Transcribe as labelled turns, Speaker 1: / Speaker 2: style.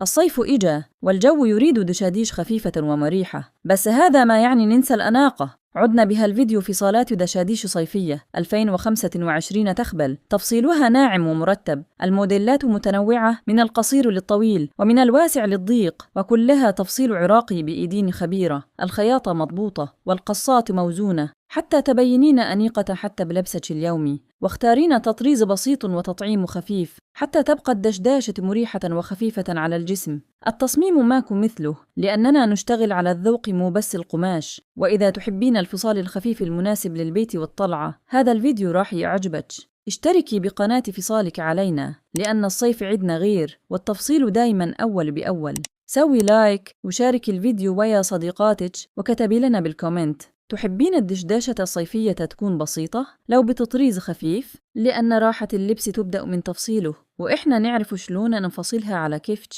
Speaker 1: الصيف إجا والجو يريد دشاديش خفيفة ومريحة، بس هذا ما يعني ننسى الأناقة. عدنا بها الفيديو في صالات دشاديش صيفية 2025 تخبل، تفصيلها ناعم ومرتب، الموديلات متنوعة من القصير للطويل ومن الواسع للضيق، وكلها تفصيل عراقي بإيدين خبيرة، الخياطة مضبوطة والقصات موزونة، حتى تبينين أنيقة حتى بلبسك اليومي، واختارين تطريز بسيط وتطعيم خفيف حتى تبقى الدشداشة مريحة وخفيفة على الجسم. التصميم ماكو مثله، لأننا نشتغل على الذوق مو بس القماش. وإذا تحبين الفصال الخفيف المناسب للبيت والطلعة، هذا الفيديو راح يعجبك. اشتركي بقناة فصالك علينا، لأن الصيف عدنا غير، والتفصيل دايما أول بأول. سوي لايك وشاركي الفيديو ويا صديقاتك، وكتبي لنا بالكومنت تحبين الدشداشة الصيفية تكون بسيطة لو بتطريز خفيف، لأن راحة اللبس تبدأ من تفصيله، وإحنا نعرف شلون نفصلها على كيفك.